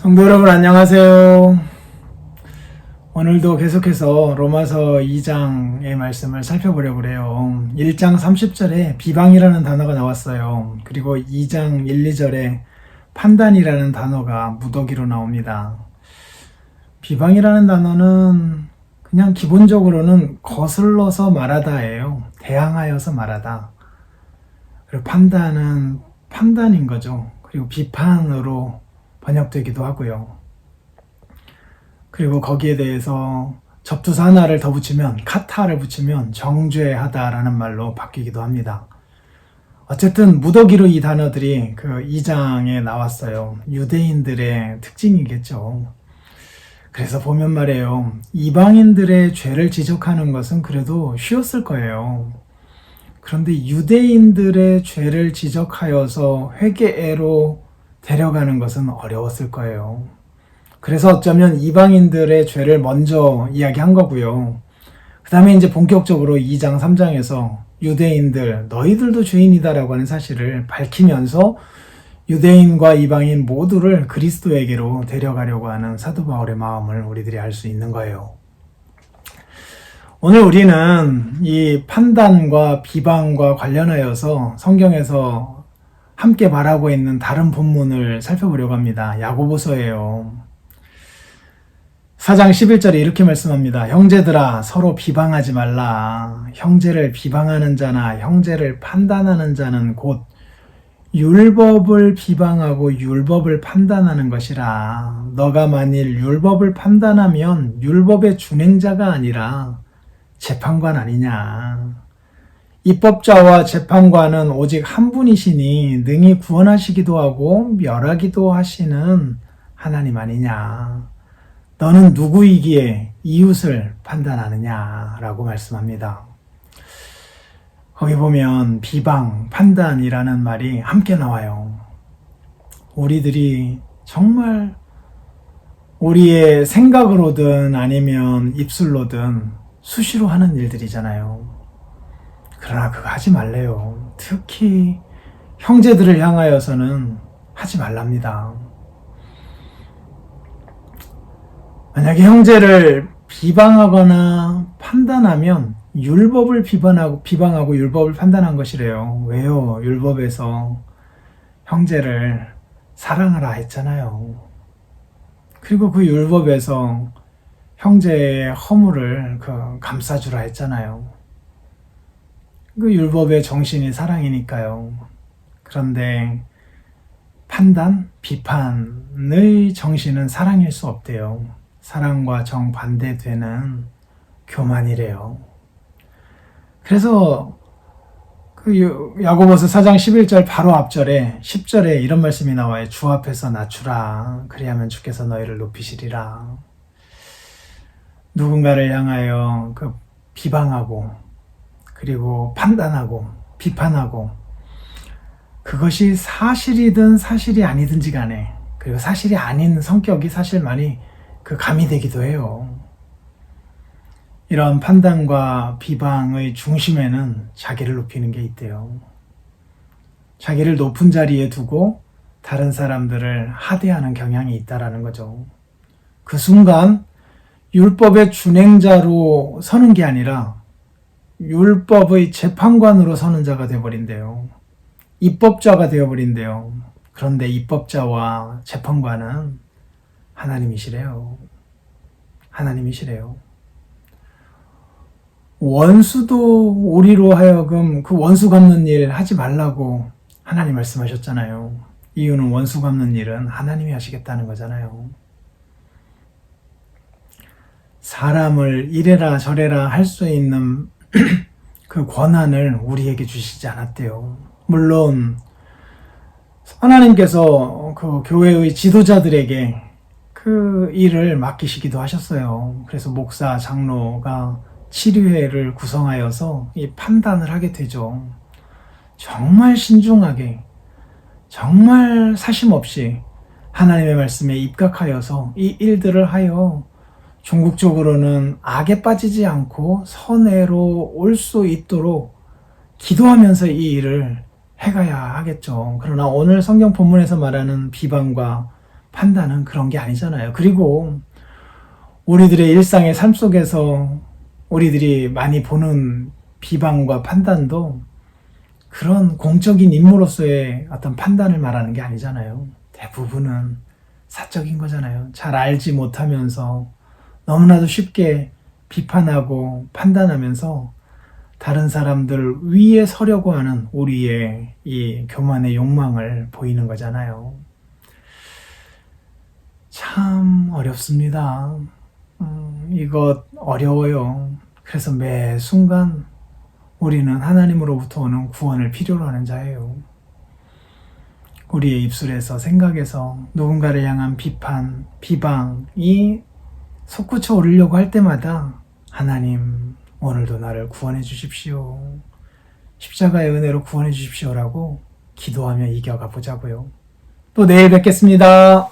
성도 여러분 안녕하세요. 오늘도 계속해서 로마서 2장의 말씀을 살펴보려고 그래요. 1장 30절에 비방이라는 단어가 나왔어요. 그리고 2장 1, 2절에 판단이라는 단어가 무더기로 나옵니다. 비방이라는 단어는 그냥 기본적으로는 거슬러서 말하다예요. 대항하여서 말하다. 그리고 판단은 판단인 거죠. 그리고 비판으로 번역되기도 하고요. 그리고 거기에 대해서 접두사 하나를 더 붙이면 카타를 붙이면 정죄하다라는 말로 바뀌기도 합니다. 어쨌든 무더기로 이 단어들이 그 2장에 나왔어요. 유대인들의 특징이겠죠. 그래서 보면 말이에요. 이방인들의 죄를 지적하는 것은 그래도 쉬웠을 거예요. 그런데 유대인들의 죄를 지적하여서 회개로 데려가는 것은 어려웠을 거예요. 그래서 어쩌면 이방인들의 죄를 먼저 이야기한 거고요. 그 다음에 이제 본격적으로 2장, 3장에서 유대인들, 너희들도 죄인이다라고 하는 사실을 밝히면서 유대인과 이방인 모두를 그리스도에게로 데려가려고 하는 사도 바울의 마음을 우리들이 알 수 있는 거예요. 오늘 우리는 이 판단과 비방과 관련하여서 성경에서 함께 말하고 있는 다른 본문을 살펴보려고 합니다. 야고보서예요. 4장 11절에 이렇게 말씀합니다. 형제들아 서로 비방하지 말라. 형제를 비방하는 자나 형제를 판단하는 자는 곧 율법을 비방하고 율법을 판단하는 것이라. 너가 만일 율법을 판단하면 율법의 준행자가 아니라 재판관 아니냐. 입법자와 재판관은 오직 한 분이시니 능히 구원하시기도 하고 멸하기도 하시는 하나님 아니냐. 너는 누구이기에 이웃을 판단하느냐라고 말씀합니다. 거기 보면 비방, 판단이라는 말이 함께 나와요. 우리들이 정말 우리의 생각으로든 아니면 입술로든 수시로 하는 일들이잖아요. 그러나 그거 하지 말래요. 특히 형제들을 향하여서는 하지 말랍니다. 만약에 형제를 비방하거나 판단하면 율법을 비방하고 율법을 판단한 것이래요. 왜요? 율법에서 형제를 사랑하라 했잖아요. 그리고 그 율법에서 형제의 허물을 감싸주라 했잖아요. 그 율법의 정신이 사랑이니까요. 그런데 판단, 비판의 정신은 사랑일 수 없대요. 사랑과 정반대되는 교만이래요. 그래서 그 야고보서 4장 11절 바로 앞절에 10절에 이런 말씀이 나와요. 주 앞에서 낮추라. 그리하면 주께서 너희를 높이시리라. 누군가를 향하여 비방하고 그리고 판단하고 비판하고 그것이 사실이든 사실이 아니든지 간에 그리고 사실이 아닌 성격이 사실 많이 가미되기도 해요. 이런 판단과 비방의 중심에는 자기를 높이는 게 있대요. 자기를 높은 자리에 두고 다른 사람들을 하대하는 경향이 있다라는 거죠. 그 순간 율법의 준행자로 서는 게 아니라 율법의 재판관으로 서는 자가 되어버린대요. 입법자가 되어버린대요. 그런데 입법자와 재판관은 하나님이시래요. 하나님이시래요. 원수도 우리로 하여금 그 원수 갚는 일 하지 말라고 하나님 말씀하셨잖아요. 이유는 원수 갚는 일은 하나님이 하시겠다는 거잖아요. 사람을 이래라 저래라 할 수 있는 그 권한을 우리에게 주시지 않았대요. 물론 하나님께서 그 교회의 지도자들에게 그 일을 맡기시기도 하셨어요. 그래서 목사, 장로가 치료회를 구성하여서 이 판단을 하게 되죠. 정말 신중하게, 정말 사심없이 하나님의 말씀에 입각하여서 이 일들을 하여 궁극적으로는 악에 빠지지 않고 선애로 올 수 있도록 기도하면서 이 일을 해가야 하겠죠. 그러나 오늘 성경 본문에서 말하는 비방과 판단은 그런 게 아니잖아요. 그리고 우리들의 일상의 삶 속에서 우리들이 많이 보는 비방과 판단도 그런 공적인 인물로서의 어떤 판단을 말하는 게 아니잖아요. 대부분은 사적인 거잖아요. 잘 알지 못하면서 너무나도 쉽게 비판하고 판단하면서 다른 사람들 위에 서려고 하는 우리의 이 교만의 욕망을 보이는 거잖아요. 참 어렵습니다. 이것 어려워요. 그래서 매 순간 우리는 하나님으로부터 오는 구원을 필요로 하는 자예요. 우리의 입술에서 생각에서 누군가를 향한 비판, 비방이 솟구쳐 오르려고 할 때마다 하나님 오늘도 나를 구원해 주십시오. 십자가의 은혜로 구원해 주십시오라고 기도하며 이겨가 보자고요. 또 내일 뵙겠습니다.